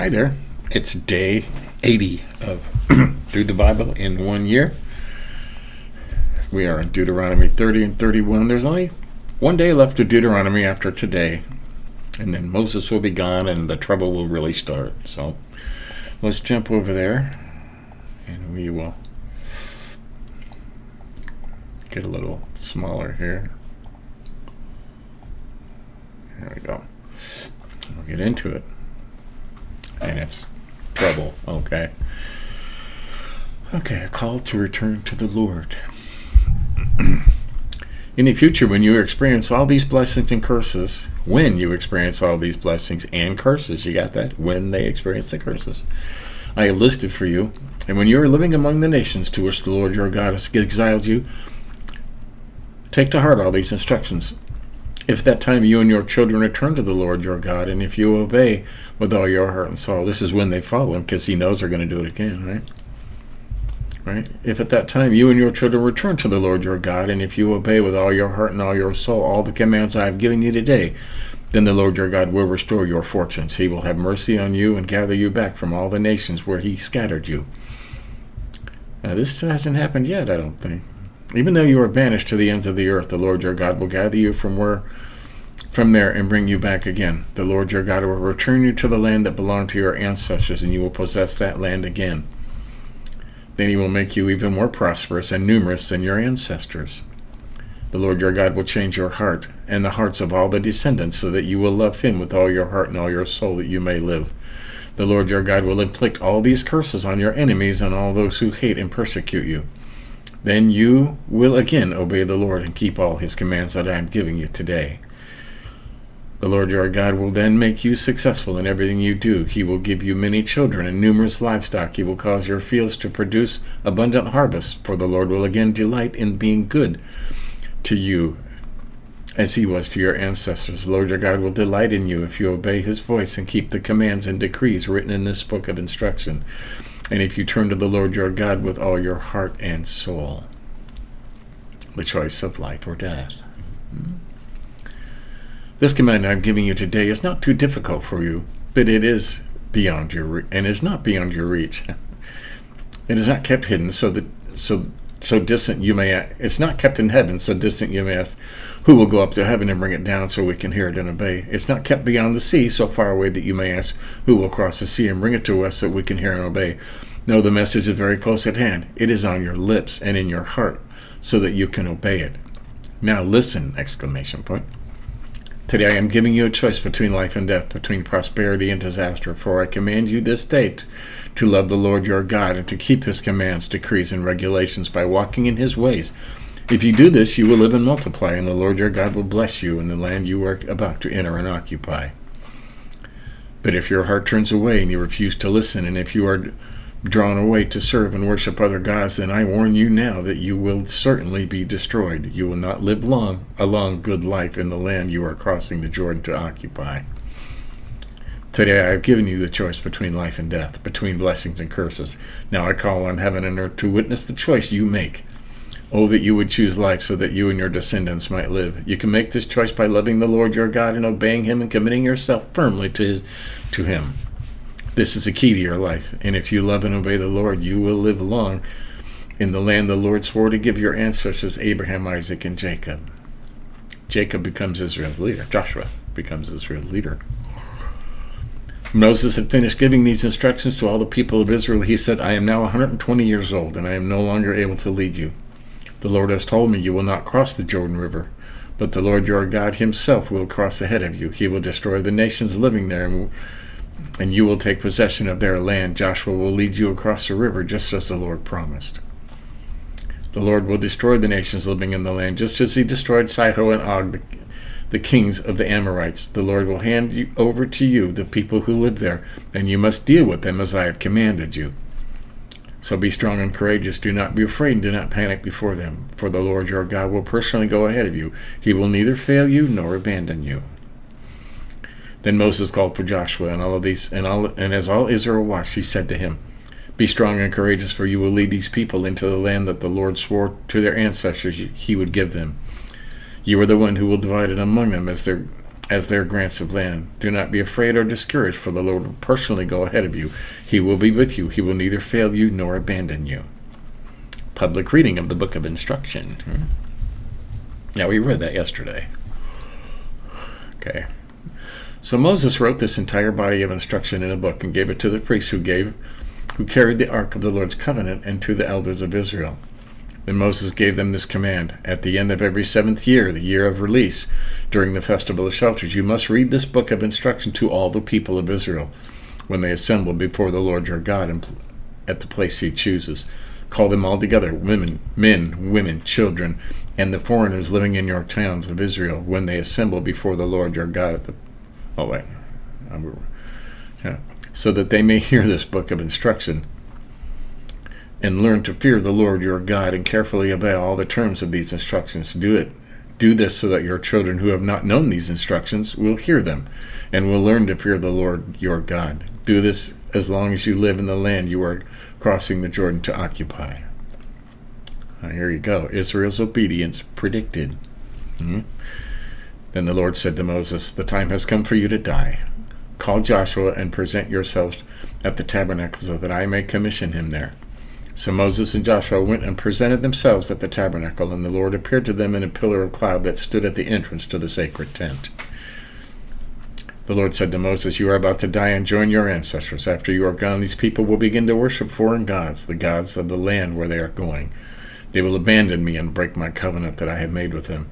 Hi there. It's day 80 of Through the Bible in 1 year. We are in Deuteronomy 30 and 31. There's only one day left of Deuteronomy after today, and then Moses will be gone and the trouble will really start. So let's jump over there and we will get a little smaller here. There we go. We'll get into it. And it's trouble, okay? Okay, a call to return to the Lord. In the future, when you experience all these blessings and curses, you got that? When they experience the curses, I have listed for you. And when you are living among the nations to which the Lord your God has exiled you, take to heart all these instructions. If that time you and your children return to the Lord your God, and if you obey with all your heart and soul, this is when they follow him, because he knows they're going to do it again, right? If at that time you and your children return to the Lord your God, and if you obey with all your heart and all your soul all the commands I have given you today, then the Lord your God will restore your fortunes. He will have mercy on you and gather you back from all the nations where he scattered you. Now, this hasn't happened yet, I don't think. Even though you are banished to the ends of the earth, the Lord your God will gather you from there and bring you back again. The Lord your God will return you to the land that belonged to your ancestors, and you will possess that land again. Then he will make you even more prosperous and numerous than your ancestors. The Lord your God will change your heart and the hearts of all the descendants, so that you will love him with all your heart and all your soul, that you may live. The Lord your God will inflict all these curses on your enemies and all those who hate and persecute you. Then you will again obey the Lord and keep all his commands that I am giving you today. The Lord your God will then make you successful in everything you do. He will give you many children and numerous livestock. He will cause your fields to produce abundant harvests, for the Lord will again delight in being good to you as he was to your ancestors. The Lord your God will delight in you if you obey his voice and keep the commands and decrees written in this book of instruction, and if you turn to the Lord your God with all your heart and soul. The choice of life or death. This command I'm giving you today is not too difficult for you, but it is beyond your not beyond your reach. It is not kept hidden, so distant you may. It's not kept in heaven, so distant you may ask, who will go up to heaven and bring it down so we can hear it and obey? It's not kept beyond the sea, so far away that you may ask, who will cross the sea and bring it to us so we can hear and obey? No, the message is very close at hand. It is on your lips and in your heart, so that you can obey it. Now listen! Exclamation point. Today I am giving you a choice between life and death, between prosperity and disaster. For I command you this day to love the Lord your God and to keep his commands, decrees, and regulations by walking in his ways. If you do this, you will live and multiply, and the Lord your God will bless you in the land you are about to enter and occupy. But if your heart turns away and you refuse to listen, and if you are drawn away to serve and worship other gods, then I warn you now that you will certainly be destroyed. You will not live a long, good life in the land you are crossing the Jordan to occupy. Today I have given you the choice between life and death, between blessings and curses. Now I call on heaven and earth to witness the choice you make. Oh, that you would choose life so that you and your descendants might live. You can make this choice by loving the Lord your God and obeying him and committing yourself firmly to him. This is the key to your life, and if you love and obey the Lord, you will live long in the land the Lord swore to give your ancestors Abraham, Isaac, and Jacob. Jacob becomes Israel's leader. Joshua becomes Israel's leader. Moses had finished giving these instructions to all the people of Israel. He said, I am now 120 years old, and I am no longer able to lead you. The Lord has told me you will not cross the Jordan River, but the Lord your God himself will cross ahead of you. He will destroy the nations living there, and you will take possession of their land. Joshua will lead you across the river, just as the Lord promised. The Lord will destroy the nations living in the land, just as he destroyed Sihon and Og, the kings of the Amorites. The Lord will hand over to you the people who live there, and you must deal with them as I have commanded you. So be strong and courageous. Do not be afraid and do not panic before them, for the Lord your God will personally go ahead of you. He will neither fail you nor abandon you. Then Moses called for Joshua and as all Israel watched, he said to him, Be strong and courageous, for you will lead these people into the land that the Lord swore to their ancestors he would give them. You are the one who will divide it among them as as their grants of land. Do not be afraid or discouraged, for the Lord will personally go ahead of you. He will be with you. He will neither fail you nor abandon you. Public reading of the book of instruction. Now, we read that yesterday. Okay. So Moses wrote this entire body of instruction in a book and gave it to the priests who carried the ark of the Lord's covenant, and to the elders of Israel. Then Moses gave them this command: at the end of every 7th year, the year of release, during the festival of shelters, you must read this book of instruction to all the people of Israel when they assemble before the Lord your God at the place he chooses. Call them all together, men, women, children, and the foreigners living in your towns of Israel when they assemble before the Lord your God at the... Oh, wait. So that they may hear this book of instruction and learn to fear the Lord your God and carefully obey all the terms of these instructions. Do this so that your children who have not known these instructions will hear them and will learn to fear the Lord your God. Do this as long as you live in the land you are crossing the Jordan to occupy. Here you go. Israel's obedience predicted. Then the Lord said to Moses, the time has come for you to die. Call Joshua and present yourselves at the tabernacle so that I may commission him there. So Moses and Joshua went and presented themselves at the tabernacle, and the Lord appeared to them in a pillar of cloud that stood at the entrance to the sacred tent. The Lord said to Moses, you are about to die and join your ancestors. After you are gone, these people will begin to worship foreign gods, the gods of the land where they are going. They will abandon me and break my covenant that I have made with them.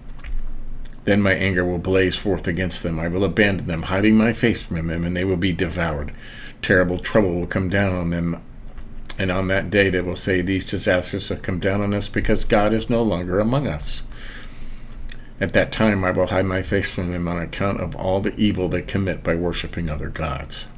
Then my anger will blaze forth against them. I will abandon them, hiding my face from them, and they will be devoured. Terrible trouble will come down on them, and on that day they will say, these disasters have come down on us because God is no longer among us. At that time I will hide my face from them on account of all the evil they commit by worshiping other gods.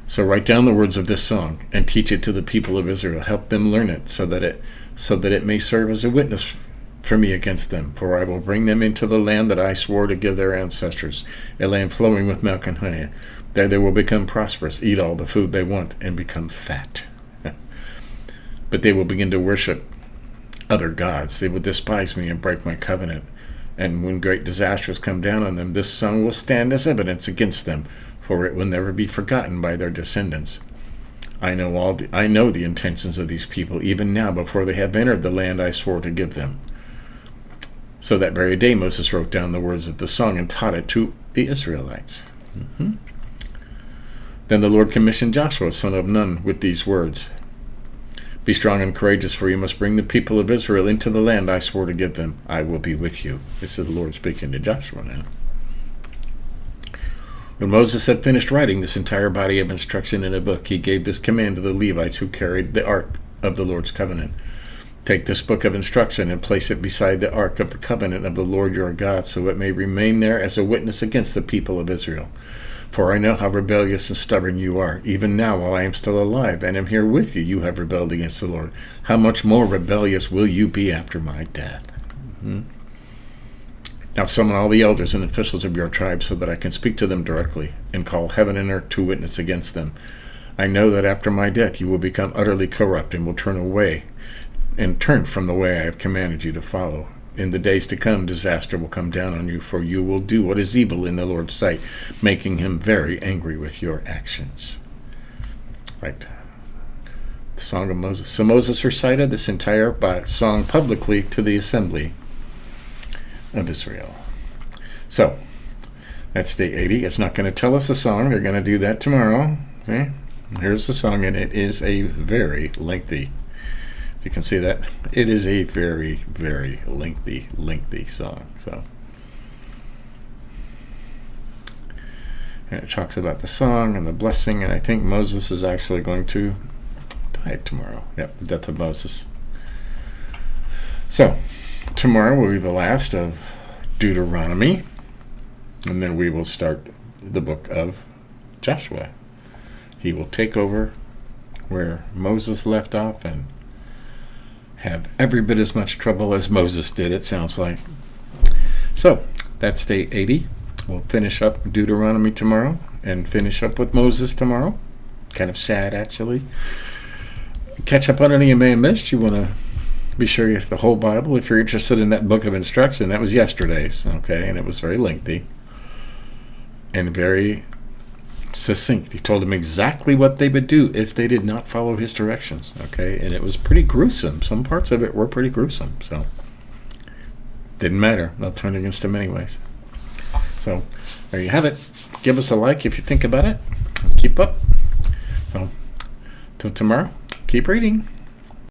So write down the words of this song and teach it to the people of Israel. Help them learn it so that it may serve as a witness for me against them. For I will bring them into the land that I swore to give their ancestors, a land flowing with milk and honey. There they will become prosperous, eat all the food they want, and become fat. But they will begin to worship other gods. They will despise me and break my covenant. And when great disasters come down on them, this song will stand as evidence against them, for it will never be forgotten by their descendants. I know the intentions of these people, even now, before they have entered the land I swore to give them. So that very day Moses wrote down the words of the song and taught it to the Israelites. Then the Lord commissioned Joshua, son of Nun, with these words: be strong and courageous, for you must bring the people of Israel into the land I swore to give them. I will be with you. This is the Lord speaking to Joshua now. When Moses had finished writing this entire body of instruction in a book, he gave this command to the Levites who carried the ark of the Lord's covenant. Take this book of instruction and place it beside the ark of the covenant of the Lord your God, so it may remain there as a witness against the people of Israel. For I know how rebellious and stubborn you are. Even now, while I am still alive and am here with you, you have rebelled against the Lord. How much more rebellious will you be after my death? Now summon all the elders and officials of your tribe so that I can speak to them directly and call heaven and earth to witness against them. I know that after my death you will become utterly corrupt and will turn from the way I have commanded you to follow. In the days to come, disaster will come down on you, for you will do what is evil in the Lord's sight, making him very angry with your actions. Right. The Song of Moses. So Moses recited this entire song publicly to the assembly of Israel. So, that's day 80. It's not going to tell us the song. They're going to do that tomorrow. See? Here's the song, and it is a very lengthy. You can see that. It is a very, very lengthy song. So, and it talks about the song and the blessing, and I think Moses is actually going to die tomorrow. Yep, the death of Moses. So, tomorrow will be the last of Deuteronomy, and then we will start the book of Joshua. He will take over where Moses left off and have every bit as much trouble as Moses did, it sounds like. So, that's day 80. We'll finish up Deuteronomy tomorrow and finish up with Moses tomorrow. Kind of sad, actually. Catch up on any you may have missed. You want to be sure you have the whole Bible. If you're interested in that book of instruction, that was yesterday's, okay, and it was very lengthy. and very succinct. He told them exactly what they would do if they did not follow his directions. Okay, and it was pretty gruesome. Some parts of it were pretty gruesome. So didn't matter. They'll turn against him anyways. So there you have it. Give us a like if you think about it. Keep up. So till tomorrow, keep reading.